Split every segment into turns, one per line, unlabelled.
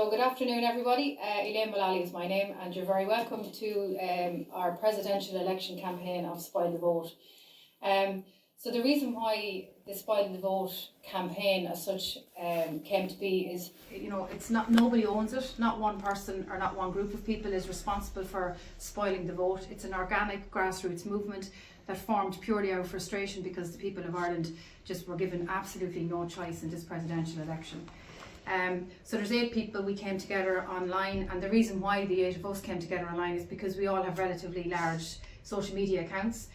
So good afternoon everybody, Elaine Mullally is my name and you're very welcome to our presidential election campaign of Spoil the Vote. So the reason why the Spoil the Vote campaign as such came to be is, you know, it's not, nobody owns it, not one person or not one group of people is responsible for spoiling the vote. It's an organic grassroots movement that formed purely out of frustration because the people of Ireland just were given absolutely no choice in this presidential election. So there's 8 people, we came together online, and the reason why the 8 of us came together online is because we all have relatively large social media accounts.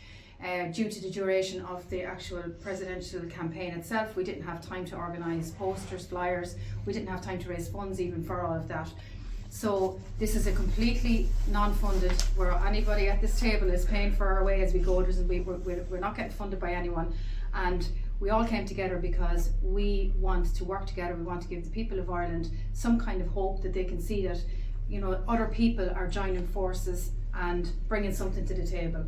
Due to the duration of the actual presidential campaign itself, we didn't have time to organise posters, flyers, we didn't have time to raise funds even for all of that. So this is a completely non-funded, where anybody at this table is paying for our way as we go. We're not getting funded by anyone, and we all came together because we want to work together. We want to give the people of Ireland some kind of hope that they can see that, you know, other people are joining forces and bringing something to the table.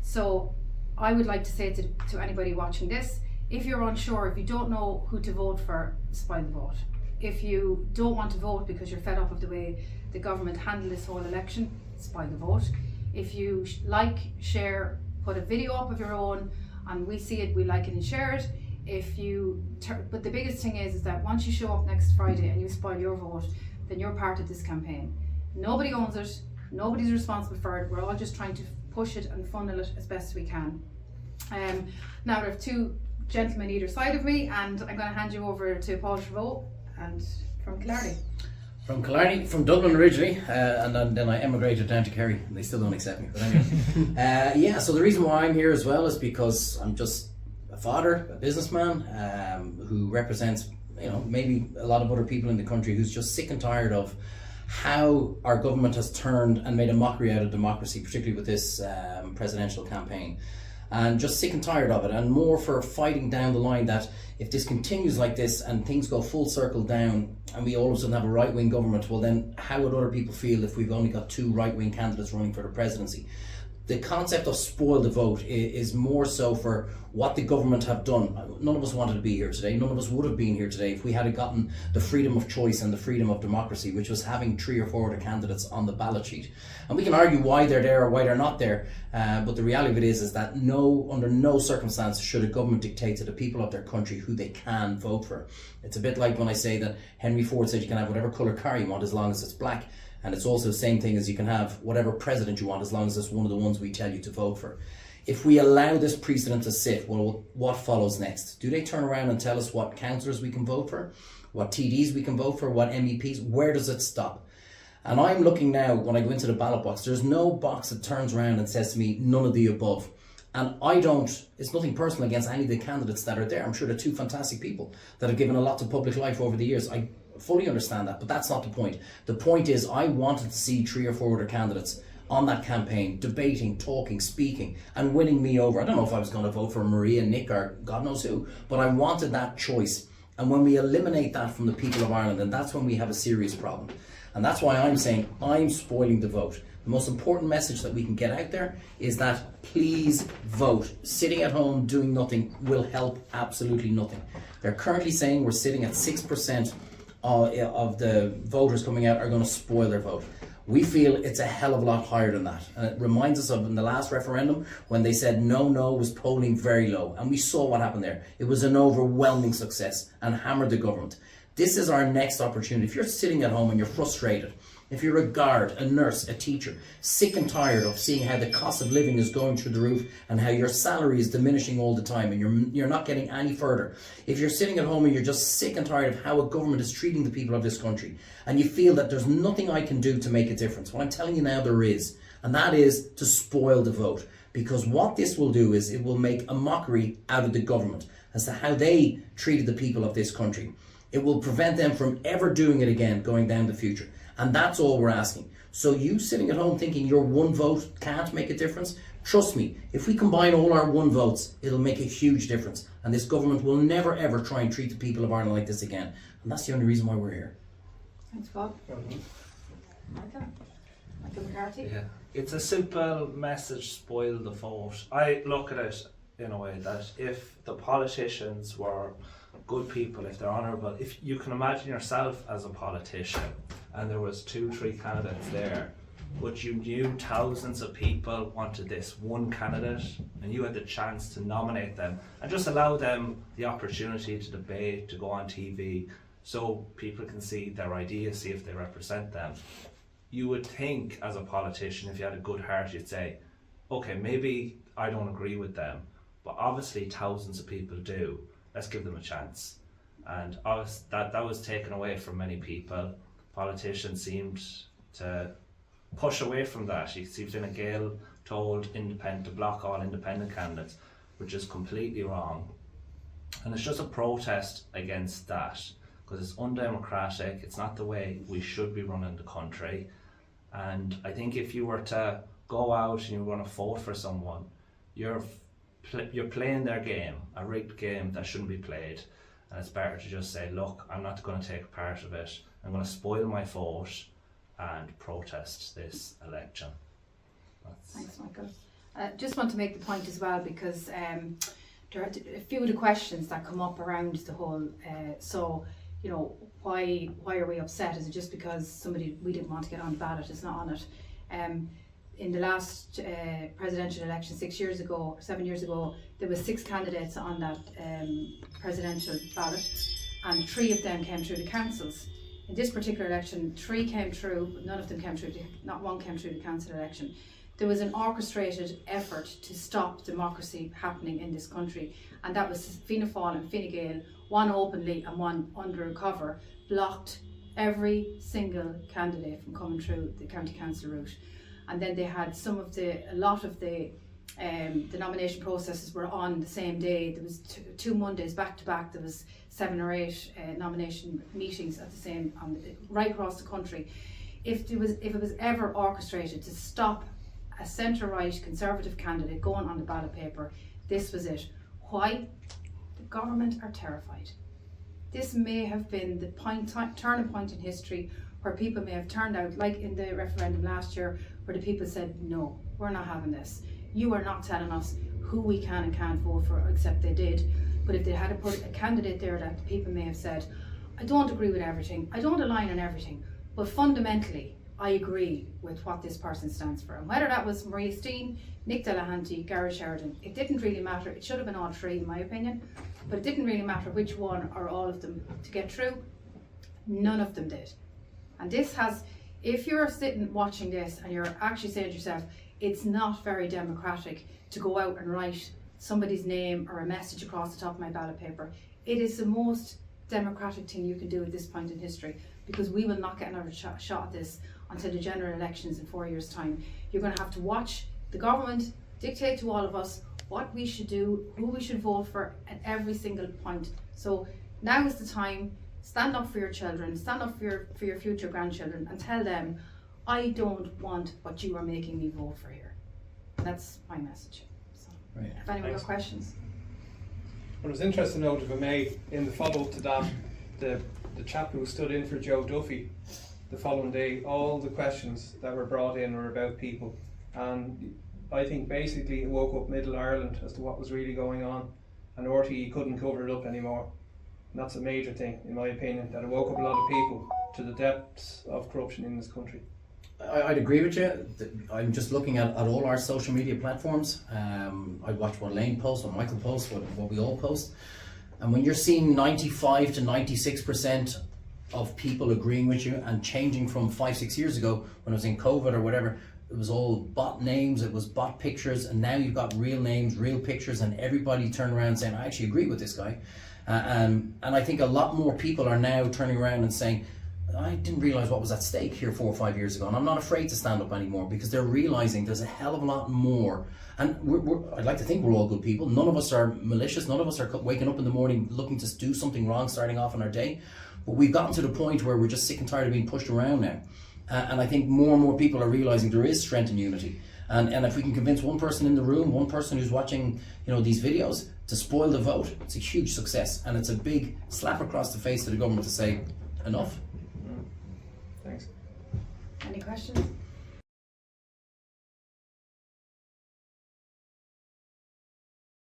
So I would like to say to anybody watching this, if you're unsure, if you don't know who to vote for, spoil the vote. If you don't want to vote because you're fed up of the way the government handled this whole election, spoil the vote. If you like, share, put a video up of your own, and we see it, we like it and share it. But the biggest thing is that once you show up next Friday and you spoil your vote, then you're part of this campaign. Nobody owns it, nobody's responsible for it, we're all just trying to push it and funnel it as best we can. Now there are 2 gentlemen either side of me, and I'm going to hand you over to Paul Treyvaud and from Chlerigh.
From Chlerigh, from Dublin originally, and then I emigrated down to Kerry, and they still don't accept me, but anyway. Yeah, so the reason why I'm here as well is because I'm just a father, a businessman, who represents, you know, maybe a lot of other people in the country who's just sick and tired of how our government has turned and made a mockery out of democracy, particularly with this presidential campaign. And just sick and tired of it, and more for fighting down the line that if this continues like this and things go full circle down and we all of a sudden have a right-wing government, well then how would other people feel if we've only got 2 right-wing candidates running for the presidency? The concept of spoil the vote is more so for what the government have done. None of us wanted to be here today. None of us would have been here today if we had gotten the freedom of choice and the freedom of democracy, which was having 3 or 4 other candidates on the ballot sheet. And we can argue why they're there or why they're not there, but the reality of it is that under no circumstance should a government dictate to the people of their country who they can vote for. It's a bit like when I say that Henry Ford said you can have whatever colour car you want as long as it's black. And it's also the same thing as you can have whatever president you want as long as it's one of the ones we tell you to vote for. If we allow this precedent to sit, well, what follows next? Do they turn around and tell us what councillors we can vote for, what TDs we can vote for, what MEPs? Where does it stop? And I'm looking now, when I go into the ballot box, there's no box that turns around and says to me, none of the above. And it's nothing personal against any of the candidates that are there. I'm sure they're 2 fantastic people that have given a lot to public life over the years. I fully understand that, but that's not the point. The point is I wanted to see 3 or 4 other candidates on that campaign, debating, talking, speaking, and winning me over. I don't know if I was going to vote for Maria, Nick, or God knows who, but I wanted that choice. And when we eliminate that from the people of Ireland, then that's when we have a serious problem. And that's why I'm saying I'm spoiling the vote. The most important message that we can get out there is that please vote. Sitting at home doing nothing will help absolutely nothing. They're currently saying we're sitting at 6% of the voters coming out are going to spoil their vote. We feel it's a hell of a lot higher than that. And it reminds us of in the last referendum when they said no was polling very low. And we saw what happened there. It was an overwhelming success and hammered the government. This is our next opportunity. If you're sitting at home and you're frustrated, if you're a guard, a nurse, a teacher, sick and tired of seeing how the cost of living is going through the roof and how your salary is diminishing all the time and you're not getting any further. If you're sitting at home and you're just sick and tired of how a government is treating the people of this country and you feel that there's nothing I can do to make a difference, well, I'm telling you now there is. And that is to spoil the vote. Because what this will do is it will make a mockery out of the government as to how they treated the people of this country. It will prevent them from ever doing it again going down the future. And that's all we're asking. So you sitting at home thinking your 1 vote can't make a difference, trust me, if we combine all our 1 votes, it'll make a huge difference. And this government will never ever try and treat the people of Ireland like this again. And that's the only reason why we're here.
Thanks, Bob. Michael McCarthy?
Yeah, it's a simple message, spoil the vote. I look at it in a way that if the politicians were good people, if they're honourable, if you can imagine yourself as a politician and there was 2-3 candidates there, but you knew thousands of people wanted this one candidate and you had the chance to nominate them and just allow them the opportunity to debate, to go on TV, so people can see their ideas, see if they represent them. You would think as a politician, if you had a good heart, you'd say, okay, maybe I don't agree with them, but obviously thousands of people do. Let's give them a chance. And that was taken away from many people. Politicians seemed to push away from that. You see Fine Gael told independent to block all independent candidates, which is completely wrong. And it's just a protest against that, because it's undemocratic, it's not the way we should be running the country. And I think if you were to go out and you were going to vote for someone, you're playing their game, a rigged game that shouldn't be played. And it's better to just say, look, I'm not going to take part of it, I'm going to spoil my vote and protest this election.
Thanks, Michael. Just want to make the point as well, because there are a few of the questions that come up around the whole, so, you know, why are we upset? Is it just because we didn't want to get on the ballot, is not on it? In the last presidential election 7 years ago, there were 6 candidates on that presidential ballot, and 3 of them came through the councils. In this particular election, 3 came through, but none of them came through, not one came through the council election. There was an orchestrated effort to stop democracy happening in this country, and that was Fianna Fáil and Fine Gael, one openly and one undercover, blocked every single candidate from coming through the county council route. And then they had a lot of the nomination processes were on the same day. There was 2 Mondays back to back. There was 7 or 8 nomination meetings at the same right across the country. If it was ever orchestrated to stop a centre-right Conservative candidate going on the ballot paper, this was it. Why? The government are terrified. This may have been the turning point in history where people may have turned out, like in the referendum last year, where the people said, no, we're not having this. You are not telling us who we can and can't vote for, except they did. But if they had put a candidate there that the people may have said, I don't agree with everything, I don't align on everything, but fundamentally, I agree with what this person stands for. And whether that was Maria Steen, Nick Delahanty, Gareth Sheridan, it didn't really matter. It should have been all 3 in my opinion, but it didn't really matter which one or all of them to get through. None of them did. And this has, if you're sitting watching this and you're actually saying to yourself, it's not very democratic to go out and write somebody's name or a message across the top of my ballot paper, it is the most democratic thing you can do at this point in history, because we will not get another shot at this until the general elections in 4 years' time. You're going to have to watch the government dictate to all of us what we should do, who we should vote for at every single point. So now is the time. Stand up for your children, stand up for your future grandchildren, and tell them, I don't want what you are making me vote for here. And that's my message. So,
right.
If anyone got questions.
Well, it was interesting to note, if I may, in the follow-up to that, the chap who stood in for Joe Duffy the following day, all the questions that were brought in were about people. And I think basically it woke up Middle Ireland as to what was really going on, and RTE couldn't cover it up anymore. And that's a major thing, in my opinion, that it woke up a lot of people to the depths of corruption in this country.
I'd agree with you. I'm just looking at all our social media platforms. I watch what Elaine posts, what Michael posts, what we all post. And when you're seeing 95 to 96% of people agreeing with you, and changing from 5-6 years ago when it was in COVID or whatever, it was all bot names, it was bot pictures, and now you've got real names, real pictures, and everybody turned around saying, I actually agree with this guy. And I think a lot more people are now turning around and saying, I didn't realise what was at stake here 4 or 5 years ago, and I'm not afraid to stand up anymore, because they're realising there's a hell of a lot more. And I'd like to think we're all good people. None of us are malicious, none of us are waking up in the morning looking to do something wrong starting off in our day. But we've gotten to the point where we're just sick and tired of being pushed around now. And I think more and more people are realising there is strength in unity. And if we can convince one person in the room, one person who's watching, these videos, to spoil the vote, it's a huge success, and it's a big slap across the face to the government to say, enough.
Thanks.
Any questions?